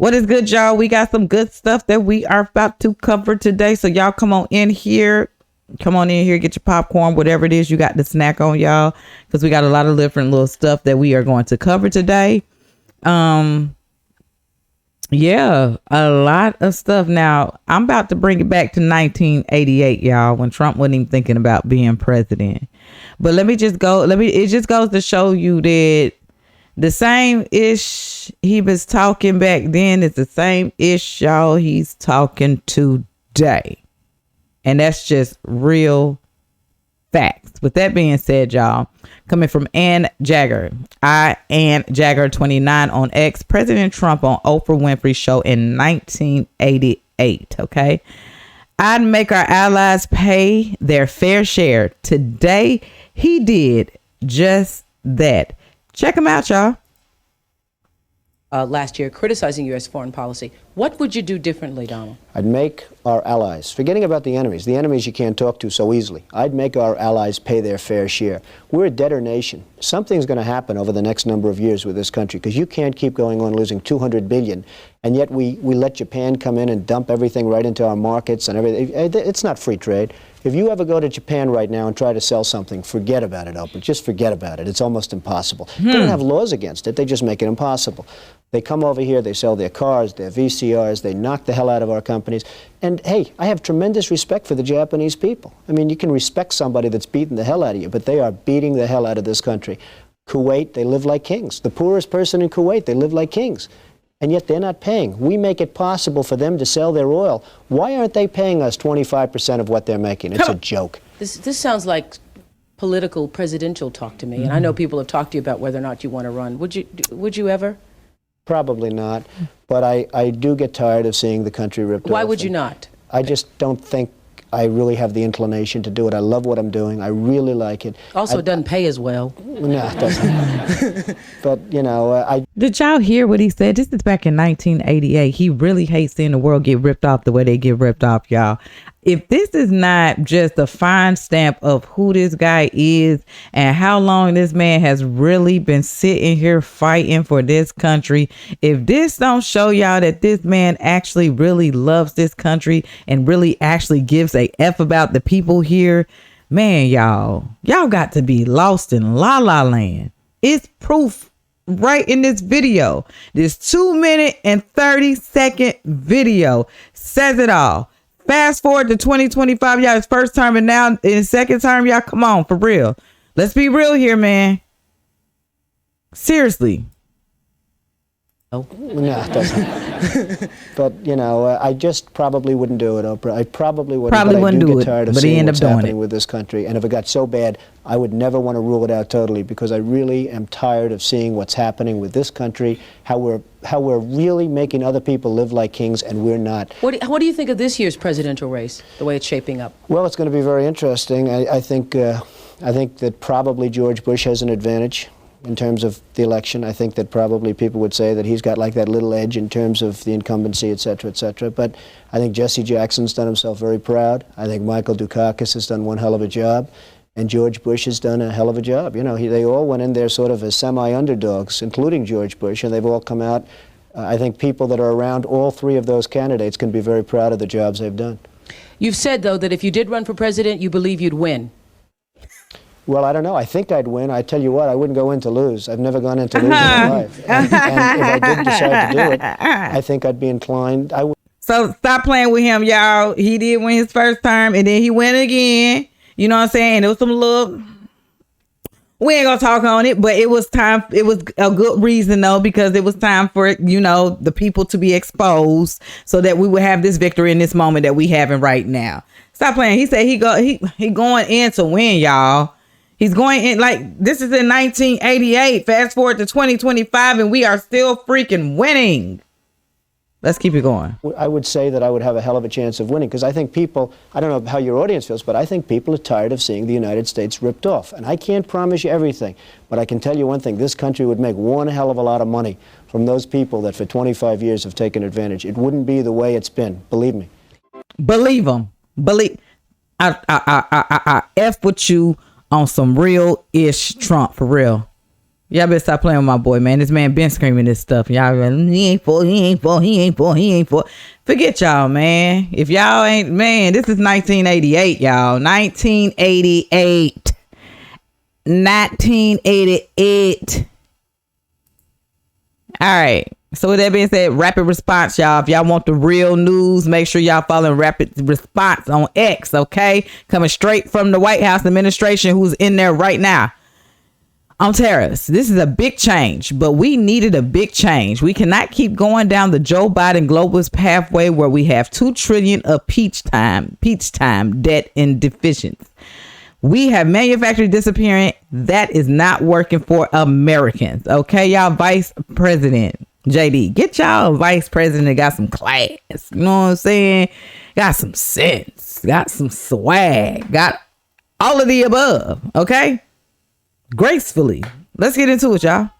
What is good, y'all? We got some good stuff that we are about to cover today. So y'all come on in here. Come on in here, get your popcorn, whatever it is you got to snack on, y'all. Because we got a lot of different little stuff that we are going to cover today. Yeah, a lot of stuff. Now, I'm about to bring it back to 1988, y'all, when Trump wasn't even thinking about being president. But it just goes to show you that the same ish he was talking back then is the same ish, y'all, he's talking today. And that's just real facts. With that being said, y'all, coming from Ann Jagger, Ann Jagger 29 on X, President Trump on Oprah Winfrey show in 1988. Okay, I'd make our allies pay their fair share. Today, he did just that. Check him out, y'all. Last year, criticizing U.S. foreign policy. What would you do differently, Donald? I'd make our allies, forgetting about the enemies you can't talk to so easily, I'd make our allies pay their fair share. We're a debtor nation. Something's going to happen over the next number of years with this country, because you can't keep going on losing $200 billion, and yet we let Japan come in and dump everything right into our markets and everything. It's not free trade. If you ever go to Japan right now and try to sell something, forget about it, Oprah. Just forget about it. It's almost impossible. They don't have laws against it. They just make it impossible. They come over here, they sell their cars, their VCRs, they knock the hell out of our companies. And hey, I have tremendous respect for the Japanese people. I mean, you can respect somebody that's beating the hell out of you, but they are beating the hell out of this country. Kuwait, they live like kings. The poorest person in Kuwait, they live like kings. And yet they're not paying. We make it possible for them to sell their oil. Why aren't they paying us 25% of what they're making? It's a joke. This sounds like political presidential talk to me. And I know people have talked to you about whether or not you want to run. Would you ever? Probably not. But I do get tired of seeing the country ripped off. Why would you not? I just don't think I really have the inclination to do it. I love what I'm doing. I really like it. Also, it doesn't pay as well. No, it doesn't. But, you know, Did y'all hear what he said? This is back in 1988. He really hates seeing the world get ripped off the way they get ripped off, y'all. If this is not just a fine stamp of who this guy is and how long this man has really been sitting here fighting for this country, if this don't show y'all that this man actually really loves this country and really actually gives a F about the people here, man, y'all got to be lost in la la land. It's proof right in this video. This 2-minute and 30-second video says it all. Fast forward to 2025, y'all. It's first term, and now in second term, y'all. Come on, for real. Let's be real here, man. Seriously. No, it doesn't. But, you know, I just probably wouldn't do it, Oprah. I probably wouldn't. Probably wouldn't do it, but he ended up doing it with this country. And if it got so bad, I would never want to rule it out totally, because I really am tired of seeing what's happening with this country, how we're really making other people live like kings, and we're not. What do you think of this year's presidential race, the way it's shaping up? Well, it's going to be very interesting. I think that probably George Bush has an advantage in terms of the election. I think that probably people would say that he's got like that little edge in terms of the incumbency, et cetera, et cetera. But I think Jesse Jackson's done himself very proud. I think Michael Dukakis has done one hell of a job. And George Bush has done a hell of a job. You know, they all went in there sort of as semi-underdogs, including George Bush, and they've all come out. I think people that are around all three of those candidates can be very proud of the jobs they've done. You've said, though, that if you did run for president, you believe you'd win. Well, I don't know. I think I'd win. I tell you what, I wouldn't go in to lose. I've never gone in to lose in my life. And if I did decide to do it, I think I'd be inclined. So stop playing with him, y'all. He did win his first term, and then he went again. You know what I'm saying? There was some little... We ain't gonna talk on it, but it was time. It was a good reason, though, because it was time for, you know, the people to be exposed so that we would have this victory in this moment that we having right now. Stop playing. He said he going in to win, y'all. He's going in like this is in 1988. Fast forward to 2025, and we are still freaking winning. Let's keep it going. I would say that I would have a hell of a chance of winning, because I think people, I don't know how your audience feels, but I think people are tired of seeing the United States ripped off. And I can't promise you everything, but I can tell you one thing. This country would make one hell of a lot of money from those people that for 25 years have taken advantage. It wouldn't be the way it's been. Believe me. Believe them. I F with you on some real-ish Trump, for real. Y'all better stop playing with my boy, man. This man been screaming this stuff. Y'all like, he ain't for. Forget y'all, man. If y'all ain't, man, this is 1988, y'all. 1988. 1988. All right. So with that being said, rapid response, y'all. If y'all want the real news, make sure y'all following rapid response on X, okay? Coming straight from the White House administration, who's in there right now. On tariffs, this is a big change, but we needed a big change. We cannot keep going down the Joe Biden globalist pathway where we have $2 trillion of peach time debt and deficiency. We have manufacturing disappearing. That is not working for Americans. Okay, y'all. Vice President JD, get y'all vice president that got some class. You know what I'm saying? Got some sense. Got some swag. Got all of the above. Okay. Gracefully. Let's get into it, y'all.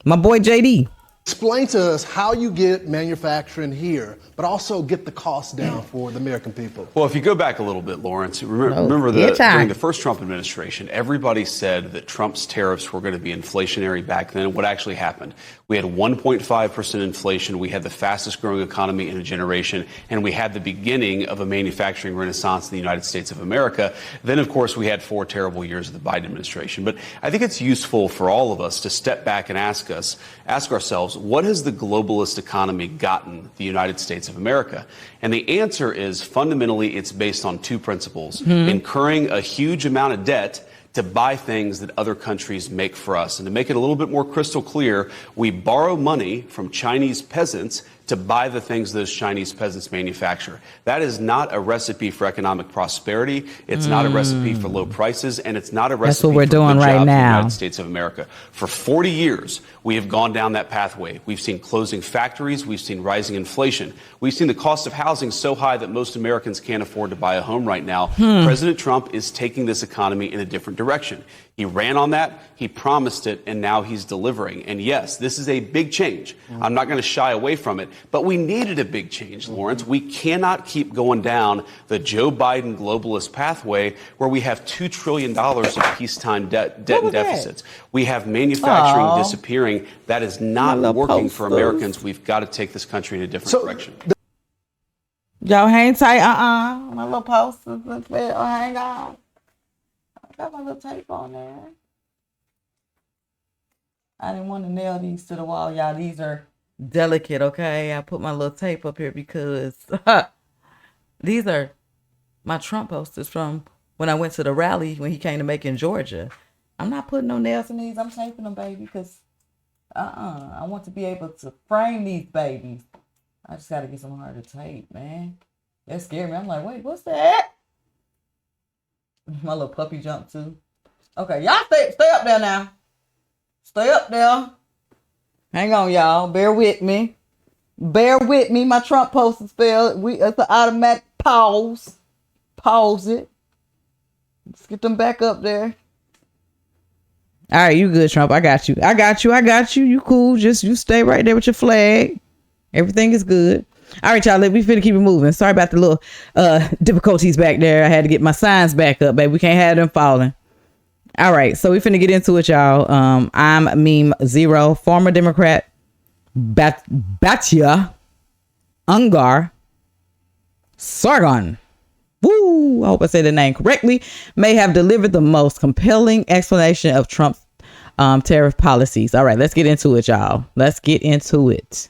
My boy JD. Explain to us how you get manufacturing here, but also get the cost down for the American people. Well, if you go back a little bit, Lawrence, remember during the first Trump administration, everybody said that Trump's tariffs were going to be inflationary back then. What actually happened? We had 1.5% inflation. We had the fastest growing economy in a generation, and we had the beginning of a manufacturing renaissance in the United States of America. Then, of course, we had 4 terrible years of the Biden administration. But I think it's useful for all of us to step back and ask ourselves, what has the globalist economy gotten the United States of America? And the answer is fundamentally it's based on 2 principles: incurring a huge amount of debt to buy things that other countries make for us. And to make it a little bit more crystal clear, we borrow money from Chinese peasants to buy the things those Chinese peasants manufacture. That is not a recipe for economic prosperity. It's not a recipe for low prices, and it's not a recipe what we're for doing good right jobs in the now. United States of America. For 40 years, we have gone down that pathway. We've seen closing factories. We've seen rising inflation. We've seen the cost of housing so high that most Americans can't afford to buy a home right now. President Trump is taking this economy in a different direction. He ran on that, he promised it, and now he's delivering. And yes, this is a big change. I'm not going to shy away from it, but we needed a big change, Lawrence. We cannot keep going down the Joe Biden globalist pathway where we have $2 trillion of peacetime debt and deficits. We have manufacturing disappearing. That is not working for Americans. We've got to take this country in a different direction. Y'all hang tight. My little posters. Hang on. Got my little tape on there. I didn't want to nail these to the wall, y'all. These are delicate, okay? I put my little tape up here because these are my Trump posters from when I went to the rally when he came to Macon, Georgia. I'm not putting no nails in these. I'm taping them, baby, because I want to be able to frame these babies. I just got to get some harder tape, man. That scared me. I'm like, wait, what's that? My little puppy jumped too. Okay, y'all stay up there now. Stay up there. Hang on, y'all. Bear with me. My Trump poster spell. It's an automatic pause. Pause it. Let's get them back up there. All right, you good, Trump. I got you. You cool. Just you stay right there with your flag. Everything is good. All right, y'all, we finna keep it moving. Sorry about the little difficulties back there. I had to get my signs back up, baby. We can't have them falling. All right, so we finna get into it, y'all. I'm Meme Zero, former Democrat, Batya Ungar Sargon. Woo! I hope I said the name correctly. May have delivered the most compelling explanation of Trump's tariff policies. All right, let's get into it, y'all. Let's get into it.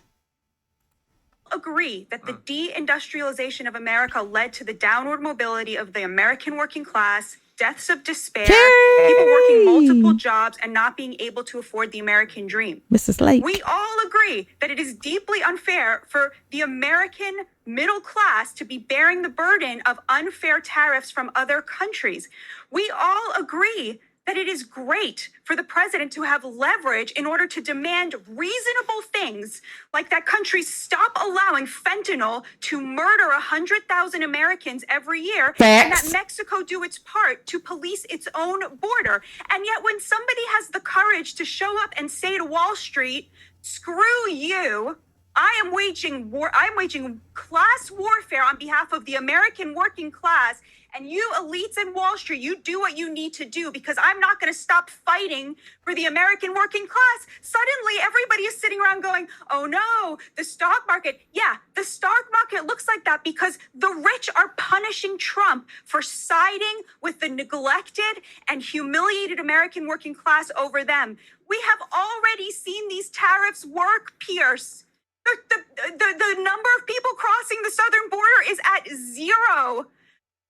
Agree that the deindustrialization of America led to the downward mobility of the American working class, deaths of despair, people working multiple jobs and not being able to afford the American dream. Mrs. Lake. We all agree that it is deeply unfair for the American middle class to be bearing the burden of unfair tariffs from other countries. We all agree that it is great for the president to have leverage in order to demand reasonable things like that countries stop allowing fentanyl to murder 100,000 Americans every year. Facts. And that Mexico do its part to police its own border. And yet when somebody has the courage to show up and say to Wall Street, screw you, I am waging war. I'm waging class warfare on behalf of the American working class. And you elites in Wall Street, you do what you need to do, because I'm not going to stop fighting for the American working class. Suddenly, everybody is sitting around going, oh no, the stock market. Yeah, the stock market looks like that because the rich are punishing Trump for siding with the neglected and humiliated American working class over them. We have already seen these tariffs work, Pierce. The number of people crossing the southern border is at 0.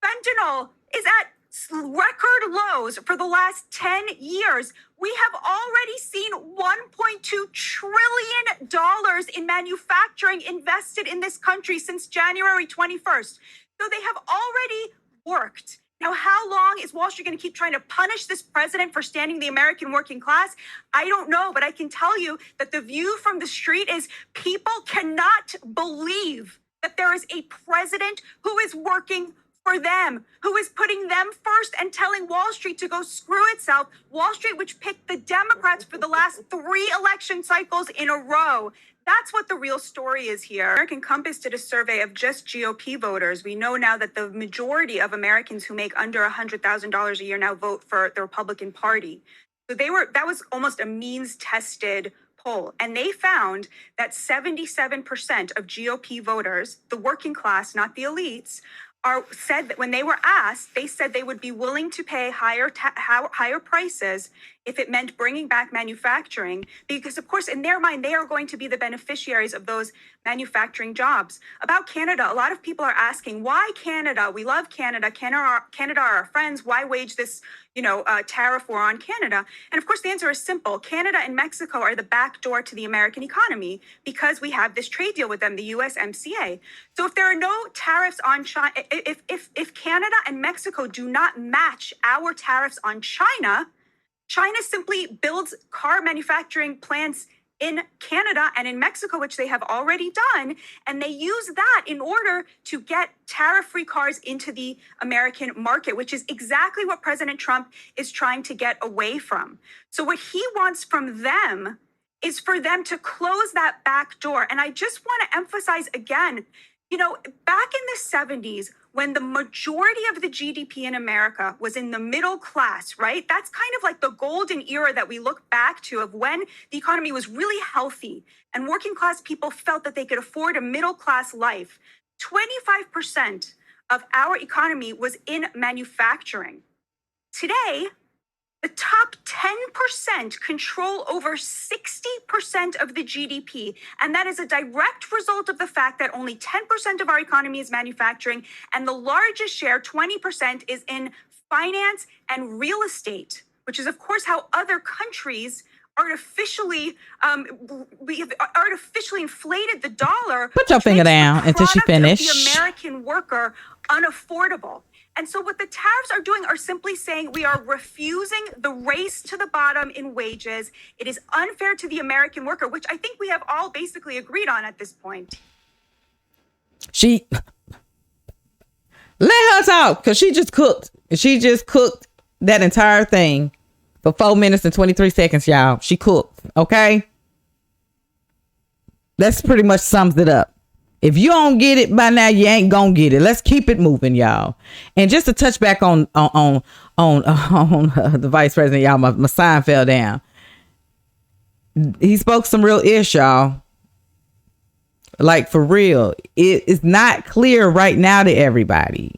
Fentanyl is at record lows for the last 10 years. We have already seen $1.2 trillion in manufacturing invested in this country since January 21st. So they have already worked. Now, how long is Wall Street going to keep trying to punish this president for standing the American working class? I don't know, but I can tell you that the view from the street is people cannot believe that there is a president who is working for them, who is putting them first and telling Wall Street to go screw itself. Wall Street, which picked the Democrats for the last 3 election cycles in a row. That's what the real story is here. American Compass did a survey of just GOP voters. We know now that the majority of Americans who make under $100,000 a year now vote for the Republican Party. So that was almost a means-tested poll. And they found that 77% of GOP voters, the working class, not the elites, said that when they were asked, they said they would be willing to pay higher prices if it meant bringing back manufacturing, because of course in their mind they are going to be the beneficiaries of those manufacturing jobs. About Canada, a lot of people are asking, why Canada? We love Canada. Canada are our friends. Why wage this tariff war on Canada? And of course the answer is simple. Canada and Mexico are the back door to the American economy because we have this trade deal with them, the USMCA. So if there are no tariffs on China, if Canada and Mexico do not match our tariffs on China simply builds car manufacturing plants in Canada and in Mexico, which they have already done, and they use that in order to get tariff-free cars into the American market, which is exactly what President Trump is trying to get away from. So what he wants from them is for them to close that back door. And I just want to emphasize again, back in the 70s, when the majority of the GDP in America was in the middle class, right? That's kind of like the golden era that we look back to of when the economy was really healthy and working class people felt that they could afford a middle class life. 25% of our economy was in manufacturing. Today, the top 10% control over 60% of the GDP. And that is a direct result of the fact that only 10% of our economy is manufacturing. And the largest share, 20%, is in finance and real estate, which is, of course, how other countries artificially inflated the dollar. Put your finger down until she finished. The American worker unaffordable. And so what the tariffs are doing are simply saying we are refusing the race to the bottom in wages. It is unfair to the American worker, which I think we have all basically agreed on at this point. Let her talk, because she just cooked. She just cooked that entire thing for 4 minutes and 23 seconds, y'all. She cooked, okay? That's pretty much sums it up. If you don't get it by now, you ain't gonna get it. Let's keep it moving, y'all. And just to touch back on the vice president, y'all, my sign fell down. He spoke some real ish, y'all. Like, for real. It is not clear right now to everybody.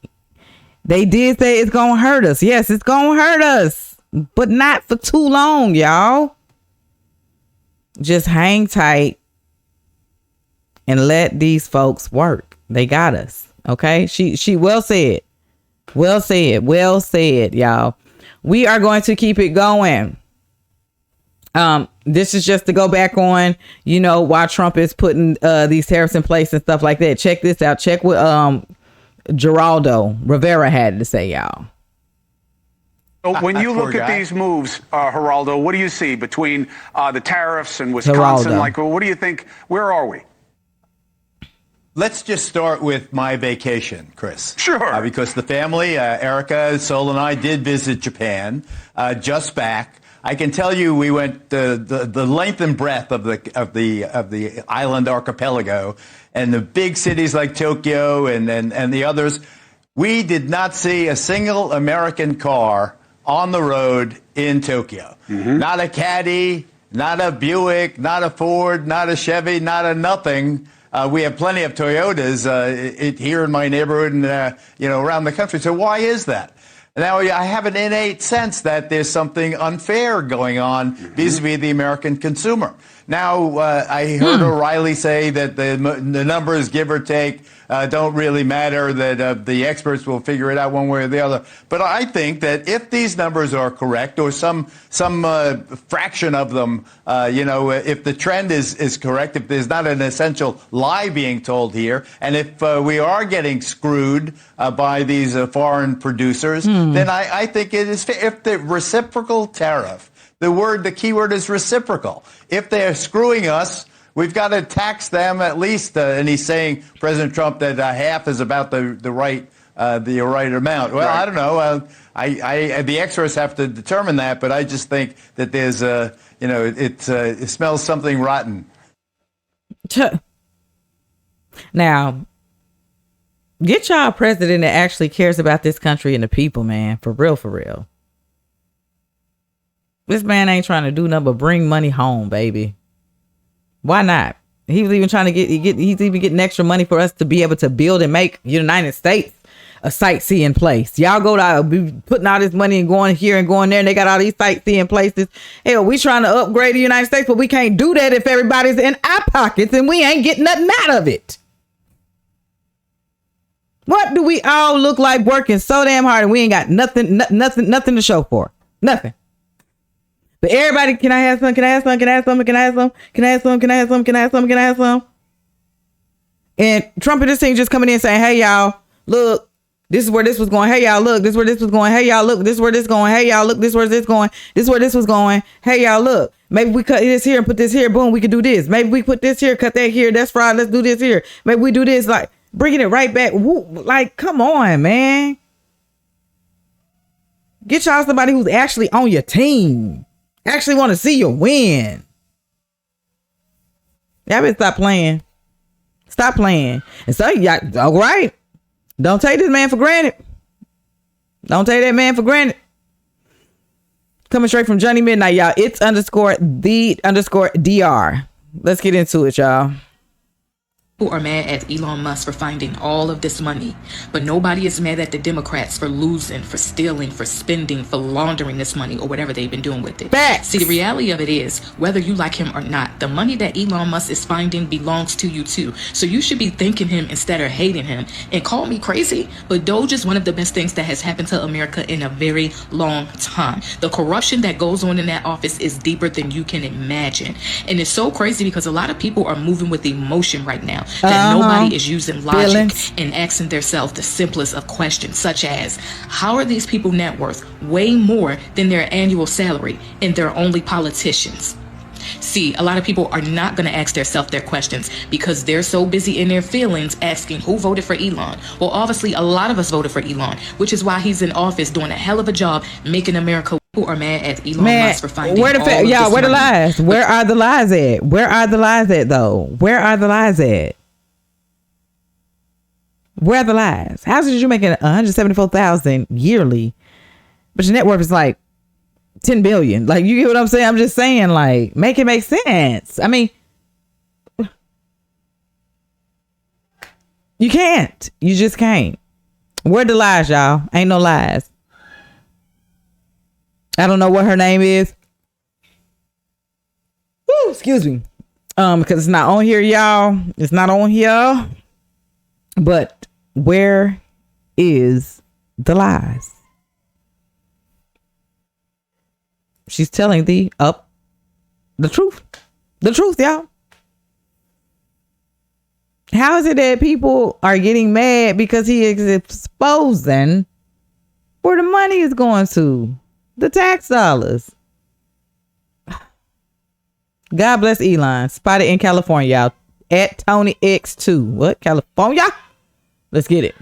They did say it's gonna hurt us. Yes, it's gonna hurt us, but not for too long, y'all. Just hang tight and let these folks work. They got us. Okay. She well said, y'all. We are going to keep it going. This is just to go back on, why Trump is putting these tariffs in place and stuff like that. Check this out. Check what Geraldo Rivera had to say, y'all. When you look at these moves, Geraldo, what do you see between the tariffs and Wisconsin? Geraldo. What do you think? Where are we? Let's just start with my vacation, Chris. Sure. Because the family, Erica, Sol, and I did visit Japan, just back. I can tell you we went the length and breadth of the island archipelago and the big cities like Tokyo and the others. We did not see a single American car on the road in Tokyo. Not a Caddy, not a Buick, not a Ford, not a Chevy, not a nothing. We have plenty of Toyotas here in my neighborhood and around the country. So why is that? Now, I have an innate sense that there's something unfair going on vis-a-vis the American consumer. Now, I heard O'Reilly say that the numbers, give or take, don't really matter, that the experts will figure it out one way or the other. But I think that if these numbers are correct, or some fraction of them, if the trend is correct, if there's not an essential lie being told here, and if we are getting screwed by these foreign producers, then I think it is fair. If the reciprocal tariff, the key word is reciprocal. If they're screwing us, we've got to tax them at least. And he's saying, President Trump, that half is about the right amount. Well, right. I don't know. The experts have to determine that, but I just think that there's it smells something rotten. Now, get y'all a president that actually cares about this country and the people, man. For real, for real. This man ain't trying to do nothing but bring money home, baby. Why not? He was even trying to he's even getting extra money for us to be able to build and make United States a sightseeing place. Y'all go to be putting all this money and going here and going there, and they got all these sightseeing places. Hell, we trying to upgrade the United States, but we can't do that if everybody's in our pockets and we ain't getting nothing out of it. What do we all look like working so damn hard and we ain't got nothing to show for? Nothing. But everybody, can I have some? Can I have some? Can I have some? Can I have some? Can I have some? Can I have some? Can I have some? Can I have some? And Trump and this thing just coming in saying, hey, y'all, look, this is where this was going. Hey, y'all, look, this is where this was going. Hey, y'all, look, this is where this going. Hey, y'all, look, this is where this going. This is where this was going. Hey, y'all, look, maybe we cut this here and put this here. Boom, we can do this. Maybe we put this here, cut that here. That's fraud. Let's do this here. Maybe we do this, like bringing it right back. Woo, like, come on, man. Get y'all somebody who's actually on your team. Actually want to see you win. Y'all better stop playing. Stop playing. And so, y'all, all right. Don't take this man for granted. Don't take that man for granted. Coming straight from Johnny Midnight, y'all. It's _the_DR. Let's get into it, y'all. People are mad at Elon Musk for finding all of this money, but nobody is mad at the Democrats for losing, for stealing, for spending, for laundering this money or whatever they've been doing with it. Facts. See, the reality of it is, whether you like him or not, the money that Elon Musk is finding belongs to you too. So you should be thanking him instead of hating him. And call me crazy, but DOGE is one of the best things that has happened to America in a very long time. The corruption that goes on in that office is deeper than you can imagine. And it's so crazy because a lot of people are moving with emotion right now. That nobody is using logic and asking themselves the simplest of questions, such as, how are these people net worth way more than their annual salary and they're only politicians? See, a lot of people are not going to ask themselves their questions because they're so busy in their feelings asking who voted for Elon. Well, obviously, a lot of us voted for Elon, which is why he's in office doing a hell of a job making America. People are mad at Elon Musk for finding where the lies? Where are the lies at? Where are the lies at, though? Where are the lies at? Where are the lies? How did you make it $174,000 yearly, but your net worth is like 10 billion? Like, you get what I'm saying? I'm just saying, like, make it make sense. I mean, you can't. You just can't. Where the lies, y'all? Ain't no lies. I don't know what her name is. Woo, excuse me. Because it's not on here, y'all. It's not on here. But where is the lies? She's telling the truth. The truth, y'all. How is it that people are getting mad because he is exposing where the money is going to? The tax dollars. God bless Elon. Spotted in California, y'all. At Tony X2. What? California? Let's get it.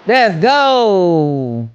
Let's go.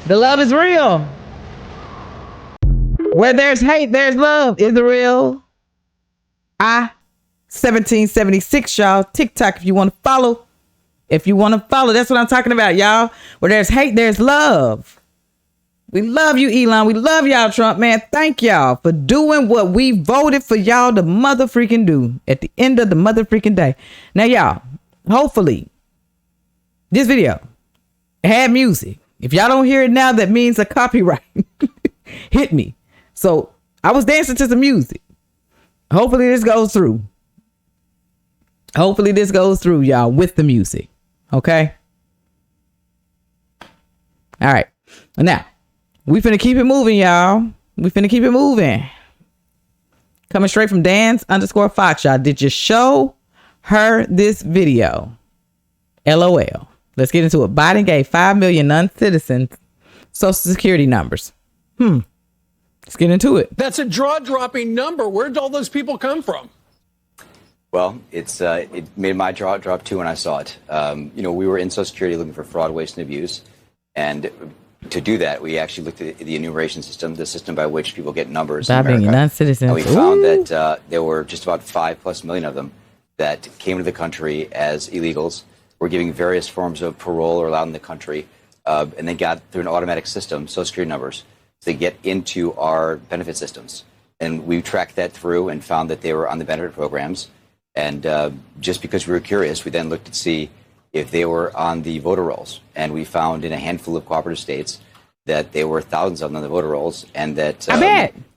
The love is real. Where there's hate, there's love. Is it real? 1776, y'all. TikTok, if you want to follow. If you want to follow, that's what I'm talking about, y'all. Where there's hate, there's love. We love you, Elon. We love y'all, Trump, man. Thank y'all for doing what we voted for y'all to motherfreaking do at the end of the motherfreaking day. Now, y'all, hopefully, this video had music. If y'all don't hear it now, that means a copyright hit me. So I was dancing to some music. Hopefully this goes through. Hopefully this goes through, y'all, with the music. Okay? All right. Now, we finna keep it moving, y'all. We finna keep it moving. Coming straight from Dans_Fox, y'all. Did you show her this video? LOL. Let's get into it. Biden gave 5 million non-citizens Social Security numbers. Let's get into it. That's a jaw-dropping number. Where'd all those people come from? Well, it made my jaw drop too when I saw it. We were in Social Security looking for fraud, waste, and abuse. And to do that, we actually looked at the enumeration system, the system by which people get numbers in America. Non-citizens. And we found that there were just about 5+ million of them that came to the country as illegals, were giving various forms of parole or allowed in the country, and they got through an automatic system, Social Security numbers, to get into our benefit systems. And we tracked that through and found that they were on the benefit programs. And just because we were curious, we then looked to see if they were on the voter rolls. And we found in a handful of cooperative states that there were thousands of them on the voter rolls, and that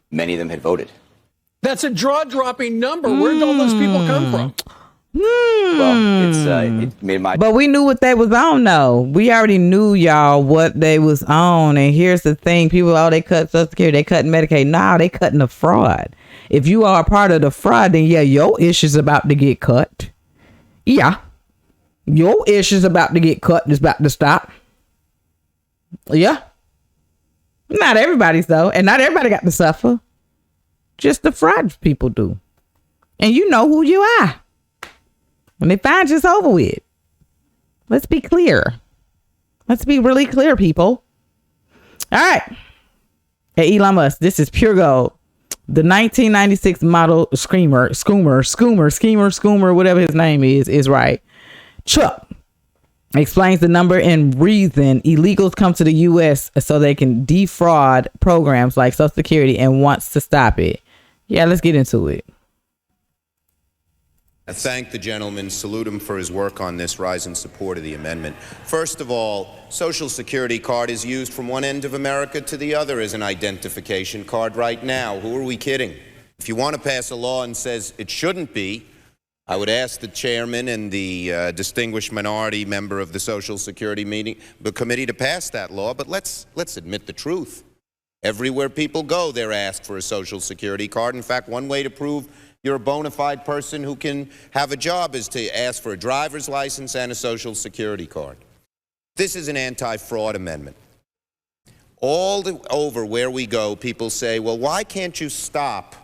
many of them had voted. That's a jaw-dropping number. Where'd all those people come from? Well, it made my... But we knew what they was on, though. We already knew, y'all, what they was on. And here's the thing. People, they cut Social Security, they cutting Medicaid. Nah, they cutting the fraud. If you are a part of the fraud, then yeah, your issue's about to get cut. Yeah. Your issue's about to get cut and it's about to stop. Yeah. Not everybody's, though. And not everybody got to suffer. Just the fraud people do. And you know who you are. When they find you, it's over with. Let's be clear. Let's be really clear, people. All right. Hey, Elon Musk, this is pure gold. The 1996 model Schoomer, whatever his name is right. Chuck explains the number and reason illegals come to the U.S. so they can defraud programs like Social Security and wants to stop it. Yeah, let's get into it. I thank the gentleman, salute him for his work on this, rise in support of the amendment. First of all, Social Security card is used from one end of America to the other as an identification card right now. Who are we kidding? If you want to pass a law and says it shouldn't be, I would ask the chairman and the distinguished minority member of the Social Security committee to pass that law, but let's admit the truth. Everywhere people go, they're asked for a Social Security card. In fact, one way to prove you're a bona fide person who can have a job is to ask for a driver's license and a Social Security card. This is an anti-fraud amendment. over where we go, people say, well, why can't you stop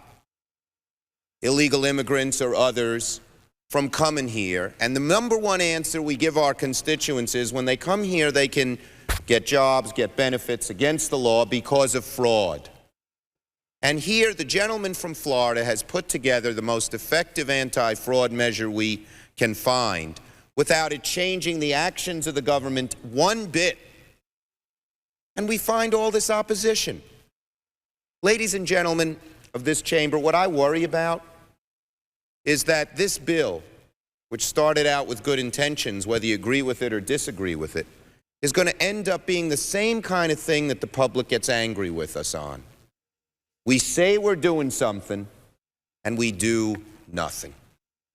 illegal immigrants or others from coming here? And the number one answer we give our constituents is when they come here, they can get jobs, get benefits against the law because of fraud. And here, the gentleman from Florida has put together the most effective anti-fraud measure we can find without it changing the actions of the government one bit. And we find all this opposition. Ladies and gentlemen of this chamber, what I worry about is that this bill, which started out with good intentions, whether you agree with it or disagree with it, is going to end up being the same kind of thing that the public gets angry with us on. We say we're doing something, and we do nothing.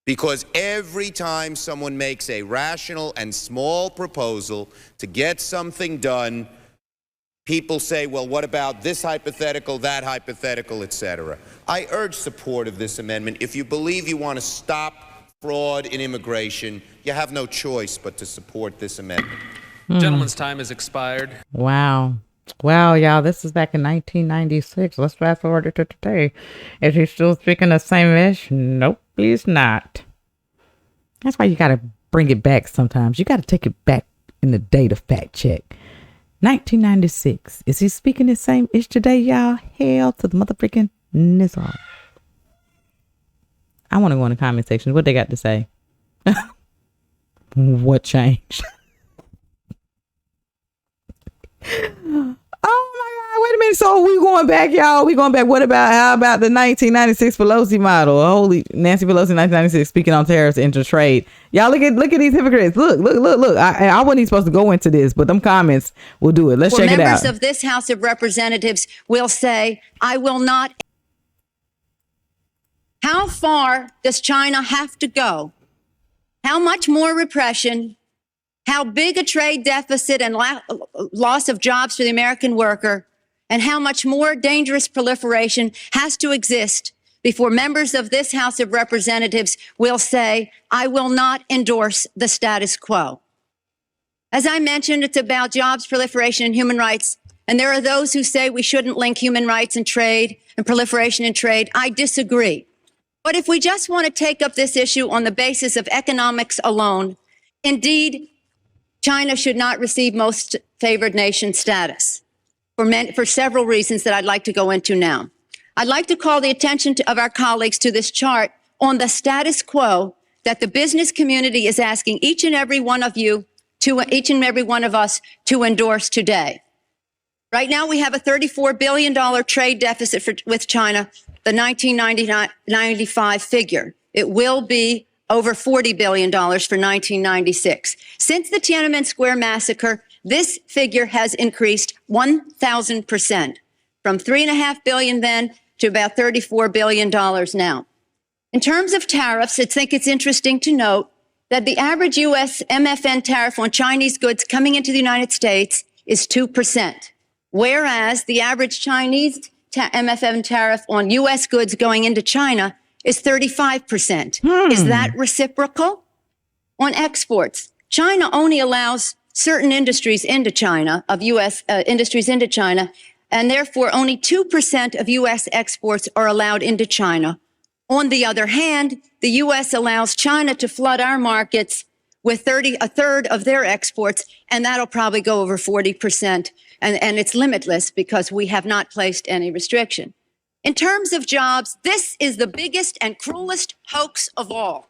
Because every time someone makes a rational and small proposal to get something done, people say, well, what about this hypothetical, that hypothetical, etc. I urge support of this amendment. If you believe you want to stop fraud in immigration, you have no choice but to support this amendment. Gentleman's time has expired. Wow. Wow, y'all, this is back in 1996. Let's fast forward to today. Is he still speaking the same ish? Nope, he's not. That's why you got to bring it back sometimes. You got to take it back in the day to fact check. 1996. Is he speaking the same ish today, y'all? Hell to the motherfucking nizzle. I want to go in the comment section. What they got to say? What changed? Oh my God, wait a minute. So we going back, y'all. We going back. How about the 1996 Pelosi model? Holy Nancy Pelosi 1996 speaking on tariffs and trade. Y'all look at these hypocrites. Look. I wasn't even supposed to go into this, but them comments will do it. Let's check it out. Members of this House of Representatives will say, I will not. How far does China have to go? How much more repression? How big a trade deficit and loss of jobs for the American worker, and how much more dangerous proliferation has to exist before members of this House of Representatives will say, I will not endorse the status quo. As I mentioned, it's about jobs, proliferation, and human rights. And there are those who say we shouldn't link human rights and trade and proliferation and trade. I disagree. But if we just want to take up this issue on the basis of economics alone, indeed, China should not receive most favored nation status for several reasons that I'd like to go into now. I'd like to call the attention of our colleagues to this chart on the status quo that the business community is asking each and every one of us to endorse today. Right now, we have a $34 billion trade deficit with China, the 1995 figure. It will be over $40 billion for 1996. Since the Tiananmen Square massacre, this figure has increased 1,000%, from $3.5 billion then to about $34 billion now. In terms of tariffs, I think it's interesting to note that the average U.S. MFN tariff on Chinese goods coming into the United States is 2%, whereas the average Chinese MFN tariff on U.S. goods going into China is 35%. Is that reciprocal? On exports, China only allows certain industries into China, of U.S. Industries into China, and therefore only 2% of U.S. exports are allowed into China. On the other hand, the U.S. allows China to flood our markets with a third of their exports, and that'll probably go over 40%. And it's limitless because we have not placed any restriction. In terms of jobs, this is the biggest and cruelest hoax of all.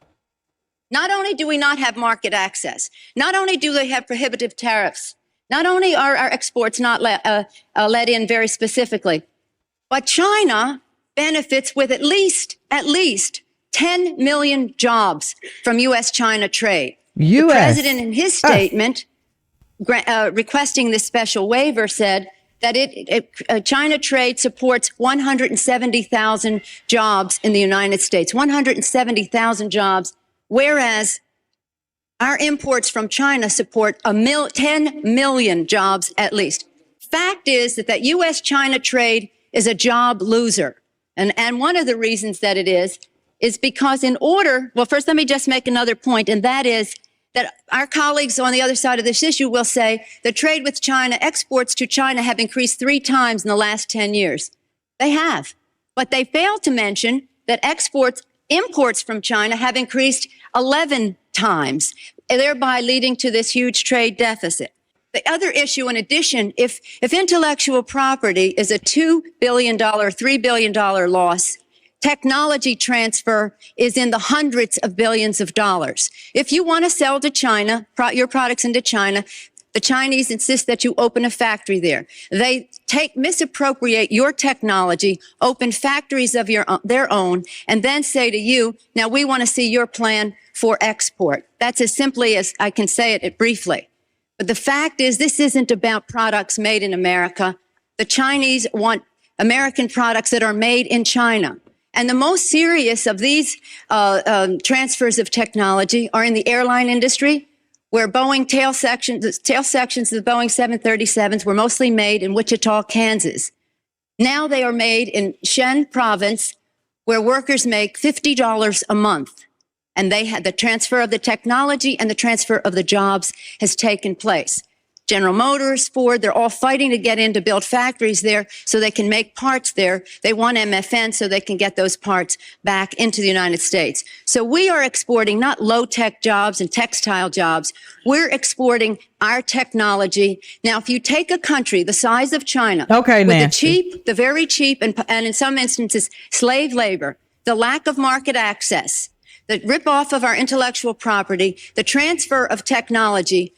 Not only do we not have market access, not only do they have prohibitive tariffs, not only are our exports not let in very specifically, but China benefits with at least 10 million jobs from U.S.-China trade. The president in his statement requesting this special waiver said that China trade supports 170,000 jobs in the United States, 170,000 jobs, whereas our imports from China support 10 million jobs at least. Fact is that U.S.-China trade is a job loser. And one of the reasons that it is because well, first let me just make another point, and that is that our colleagues on the other side of this issue will say the trade with China, exports to China have increased 3 times in the last 10 years. They have. But they fail to mention that imports from China have increased 11 times, thereby leading to this huge trade deficit. The other issue, in addition, if intellectual property is a $2 billion, $3 billion loss, technology transfer is in the hundreds of billions of dollars. If you want to sell to China, your products into China, the Chinese insist that you open a factory there. They misappropriate your technology, open factories of their own, and then say to you, now we want to see your plan for export. That's as simply as I can say it briefly. But the fact is, this isn't about products made in America. The Chinese want American products that are made in China. And the most serious of these transfers of technology are in the airline industry, where Boeing tail sections of the Boeing 737s were mostly made in Wichita, Kansas. Now they are made in Shen province, where workers make $50 a month. And they had the transfer of the technology and the transfer of the jobs has taken place. General Motors, Ford, they're all fighting to get in to build factories there so they can make parts there. They want MFN so they can get those parts back into the United States. So we are exporting not low-tech jobs and textile jobs. We're exporting our technology. Now, if you take a country the size of China, with the very cheap, and in some instances, slave labor, the lack of market access, the rip-off of our intellectual property, the transfer of technology,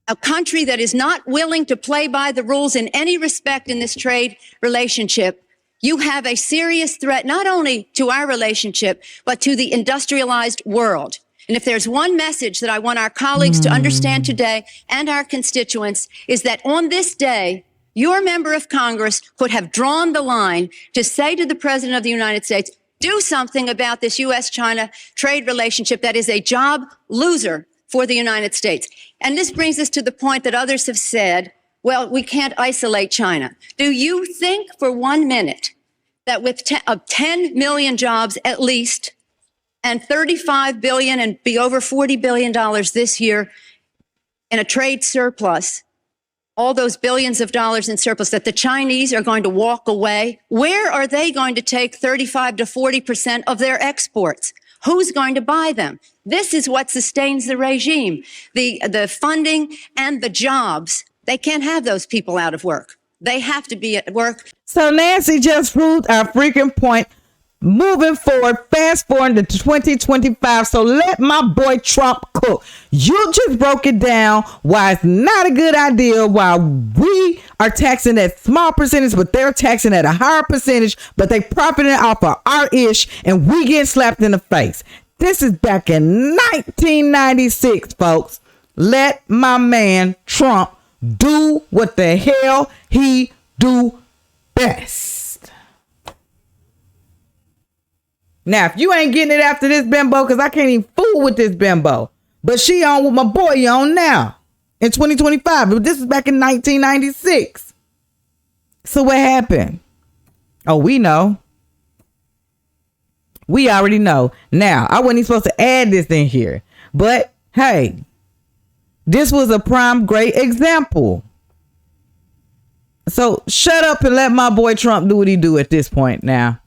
a country that is not willing to play by the rules in any respect in this trade relationship, you have a serious threat not only to our relationship, but to the industrialized world. And if there's one message that I want our colleagues to understand today and our constituents is that on this day, your member of Congress could have drawn the line to say to the President of the United States, do something about this U.S.-China trade relationship that is a job loser for the United States. And this brings us to the point that others have said, well, we can't isolate China. Do you think for 1 minute that with 10 million jobs at least, and 35 billion and be over $40 billion this year in a trade surplus, all those billions of dollars in surplus, that the Chinese are going to walk away? Where are they going to take 35 to 40% of their exports? Who's going to buy them? This is what sustains the regime. The funding and the jobs. They can't have those people out of work. They have to be at work. So Nancy just proved our freaking point. Moving forward, fast forward to 2025. So let my boy Trump cook. You just broke it down why it's not a good idea, why we are taxing at small percentage, but they're taxing at a higher percentage, but they profiting off of our ish and we get slapped in the face. This is back in 1996, folks. Let my man Trump do what the hell he do best. Now, if you ain't getting it after this bimbo, because I can't even fool with this bimbo, but she on with my boy on now in 2025. But this is back in 1996. So what happened? Oh, we know. We already know. Now, I wasn't even supposed to add this in here, but hey, this was a prime great example. So shut up and let my boy Trump do what he do at this point now.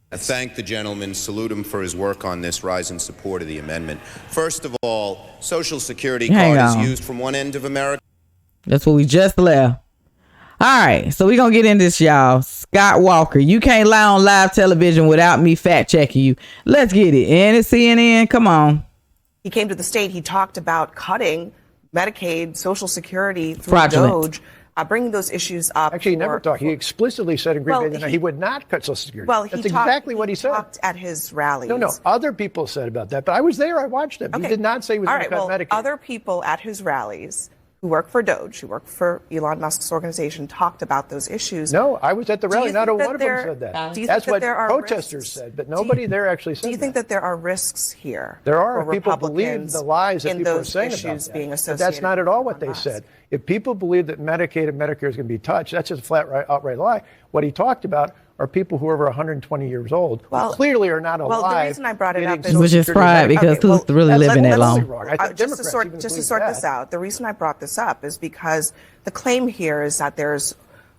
I thank the gentleman, salute him for his work on this, rise in support of the amendment. First of all, Social Security card is used from one end of America. That's what we just left. All right, so we're going to get into this, y'all. Scott Walker, you can't lie on live television without me fact checking you. Let's get it. And it's CNN. Come on. He came to the state. He talked about cutting Medicaid, Social Security through DOGE. Bringing those issues up. Actually, he never talked. He explicitly said in Green Bay that he would not cut Social Security. Well, that's exactly what he said. Talked at his rallies. No, other people said about that, but I was there. I watched him. Okay. He did not say he was going to cut Medicaid. Other people at his rallies who work for DOGE, who work for Elon Musk's organization, talked about those issues. No, I was at the rally. Not a one of them said that. That's what protesters said, but nobody there actually said that. Do you think that there are risks here? There are. People believe the lies that people are saying about that. Being associated, but that's not at all what they said. If people believe that Medicaid and Medicare is going to be touched, that's just a flat outright lie. What he talked about are people who are over 120 years old, who clearly are not alive. Well, the reason I brought it up is... Which is fried because who's really living that long? Just to sort this out, the reason I brought this up is because the claim here is that there's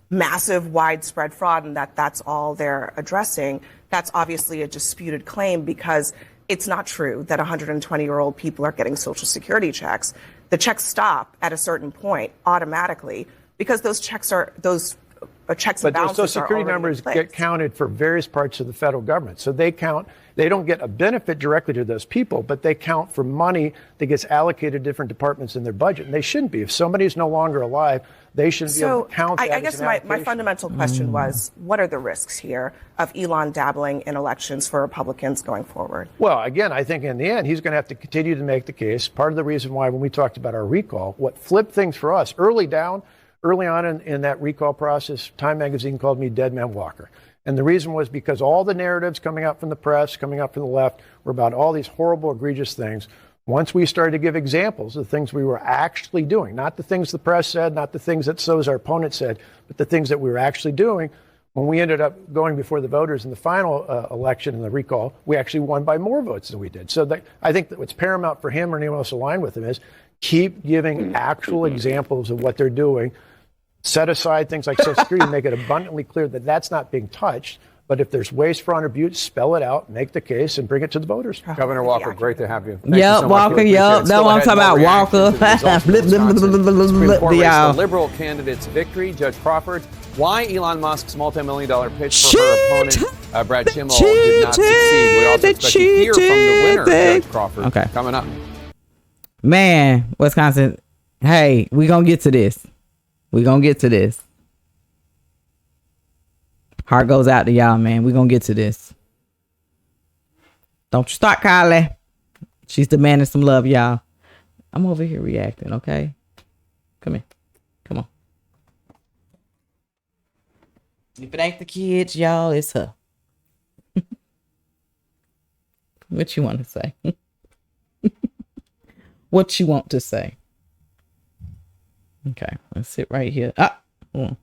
massive, widespread fraud and that's all they're addressing. That's obviously a disputed claim because it's not true that 120-year-old people are getting Social Security checks. The checks stop at a certain point automatically because those checks and balances but those Social Security numbers get counted for various parts of the federal government. So they don't get a benefit directly to those people, but they count for money that gets allocated to different departments in their budget. And they shouldn't be. If somebody's no longer alive, they shouldn't be able to count that. I guess my fundamental question was, what are the risks here of Elon dabbling in elections for Republicans going forward? Well, again, I think in the end, he's going to have to continue to make the case. Part of the reason why when we talked about our recall, what flipped things for us early on in that recall process, Time Magazine called me Dead Man Walker. And the reason was because all the narratives coming out from the press, coming out from the left, were about all these horrible, egregious things. Once we started to give examples of things we were actually doing, not the things the press said, not the things that our opponent said, but the things that we were actually doing, when we ended up going before the voters in the final election in the recall, we actually won by more votes than we did. So I think that what's paramount for him or anyone else aligned with him is keep giving actual examples of what they're doing. Set aside things like Social Security and make it abundantly clear that that's not being touched. But if there's waste, fraud, or abuse, spell it out, make the case, and bring it to the voters. Governor Walker, great to have you. Yep, Walker, yep. No, I'm talking about Walker. The Liberal candidate's victory. Judge Crawford, why Elon Musk's multi-million-dollar pitch for her opponent, Brad Schimmel, did not succeed. We also expect to hear from the winner, Judge Crawford, coming up. Man, Wisconsin, hey, we're going to get to this. We're going to get to this. Heart goes out to y'all, man. We're going to get to this. Don't you start, Kylie. She's demanding some love, y'all. I'm over here reacting, okay? Come here. Come on. If it ain't the kids, y'all, it's her. What you want to say? What you want to say? Okay, let's sit right here. All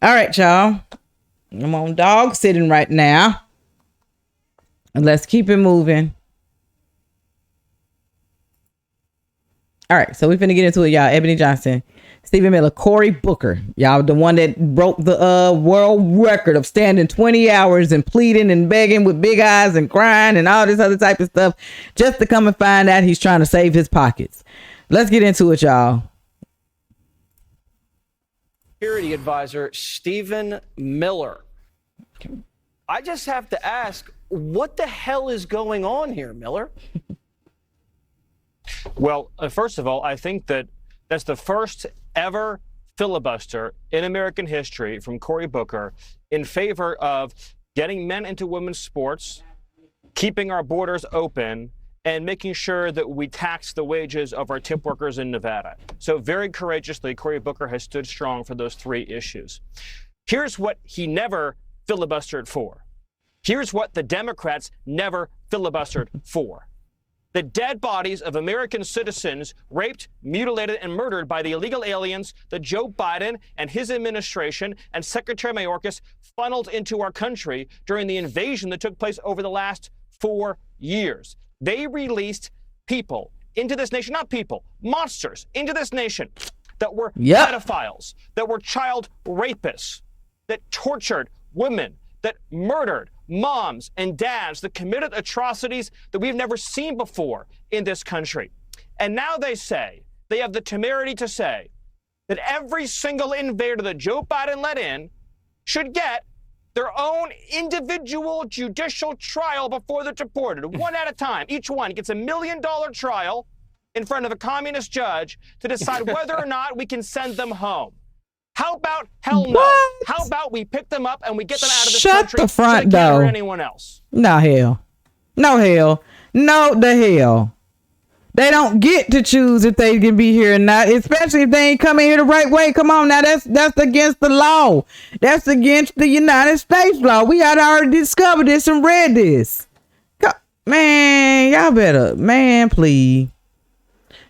right, y'all. I'm on dog sitting right now. And let's keep it moving. All right, so we're finna get into it, y'all. Ebony Johnson, Stephen Miller, Cory Booker. Y'all, the one that broke the world record of standing 20 hours and pleading and begging with big eyes and crying and all this other type of stuff just to come and find out he's trying to save his pockets. Let's get into it, y'all. Security advisor Stephen Miller. I just have to ask, what the hell is going on here, Miller? Well, first of all, I think that's the first ever filibuster in American history from Cory Booker in favor of getting men into women's sports, keeping our borders open, and making sure that we tax the wages of our tip workers in Nevada. So very courageously, Cory Booker has stood strong for those three issues. Here's what he never filibustered for. Here's what the Democrats never filibustered for. The dead bodies of American citizens raped, mutilated, and murdered by the illegal aliens that Joe Biden and his administration and Secretary Mayorkas funneled into our country during the invasion that took place over the last 4 years. They released people into this nation, not people, monsters into this nation that were pedophiles, that were child rapists, that tortured women, that murdered moms and dads, that committed atrocities that we've never seen before in this country. And now they have the temerity to say that every single invader that Joe Biden let in should get their own individual judicial trial before they're deported, one at a time. Each one gets $1 million trial in front of a communist judge to decide whether or not we can send them home. How about hell no? What? How about we pick them up and we get them out of this country? Shut the front door. Or anyone else? No hell. No hell. No the hell. They don't get to choose if they can be here or not, especially if they ain't coming here the right way. Come on now, that's against the law. That's against the United States law. We had already discovered this and read this. Man, y'all better, man, please.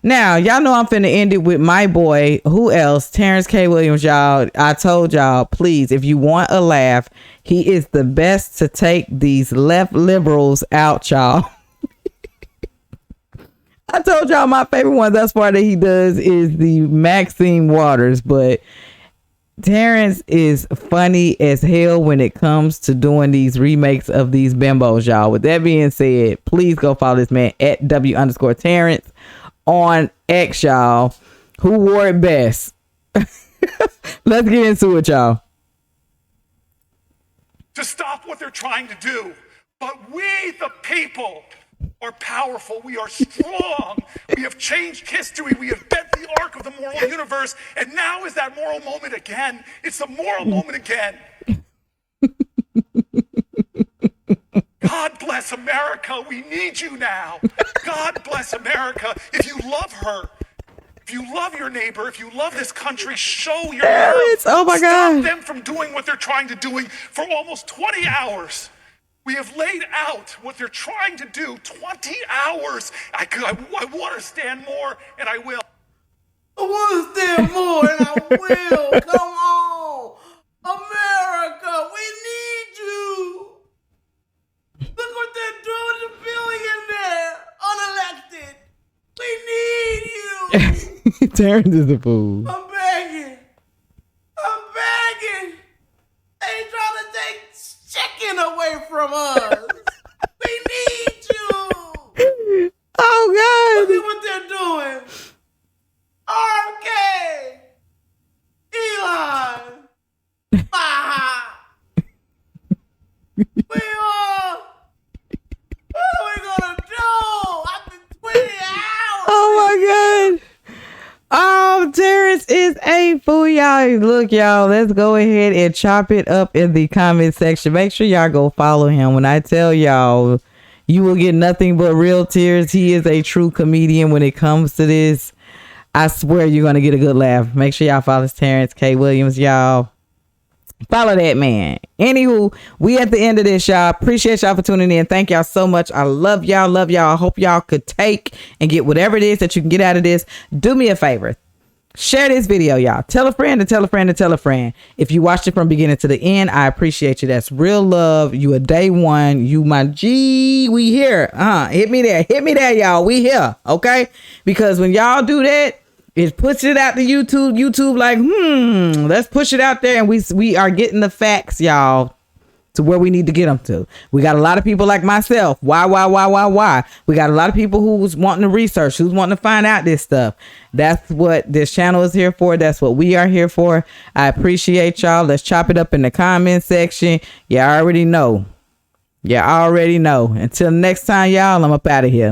Now, y'all know I'm finna end it with my boy. Who else? Terrence K. Williams, y'all. I told y'all, please, if you want a laugh, he is the best to take these left liberals out, y'all. I told y'all my favorite one thus far that he does is the Maxine Waters, but Terrence is funny as hell when it comes to doing these remakes of these bimbos, y'all. With that being said, please go follow this man at W_Terrence on X, y'all. Who wore it best? Let's get into it, y'all. To stop what they're trying to do. But we, the people, are powerful. We are strong. We have changed history. We have bent the arc of the moral universe. And now is that moral moment again. It's the moral moment again. God bless America. We need you now. God bless America. If you love her, if you love your neighbor, if you love this country, show your love. Oh my God. Stop them from doing what they're trying to do for almost 20 hours. We have laid out what they're trying to do. 20 hours. I want to stand more, and I will. I want to stand more, and I will. Come on. America, we need you. Look what they're doing to billionaire, unelected. We need you. Terrence is a fool. I'm begging. They trying to take chicken away from us. We need you. Oh, God. Look at what they're doing. RK. Elon. We are. What are we going to do after 20 hours? Oh, my God. Oh, Terrence is a fool, y'all. Look, y'all, let's go ahead and chop it up in the comment section. Make sure y'all go follow him. When I tell y'all, you will get nothing but real tears. He is a true comedian when it comes to this. I swear you're going to get a good laugh. Make sure y'all follow Terrence K. Williams, y'all. Follow that man. Anywho, we at the end of this, y'all. Appreciate y'all for tuning in. Thank y'all so much. I love y'all. I hope y'all could take and get whatever it is that you can get out of this. Do me a favor. Share this video, y'all. Tell a friend to tell a friend to tell a friend. If you watched it from beginning to the end, I appreciate you. That's real love. You a day one. You my G. We here. Hit me there, y'all. We here. Okay? Because when y'all do that, it puts it out to YouTube. YouTube like, let's push it out there. And we are getting the facts, y'all, to where we need to get them to. We got a lot of people like myself. Why? We got a lot of people who's wanting to research, who's wanting to find out this stuff. That's what this channel is here for. That's what we are here for. I appreciate y'all. Let's chop it up in the comment section. You already know. Until next time, y'all, I'm up out of here.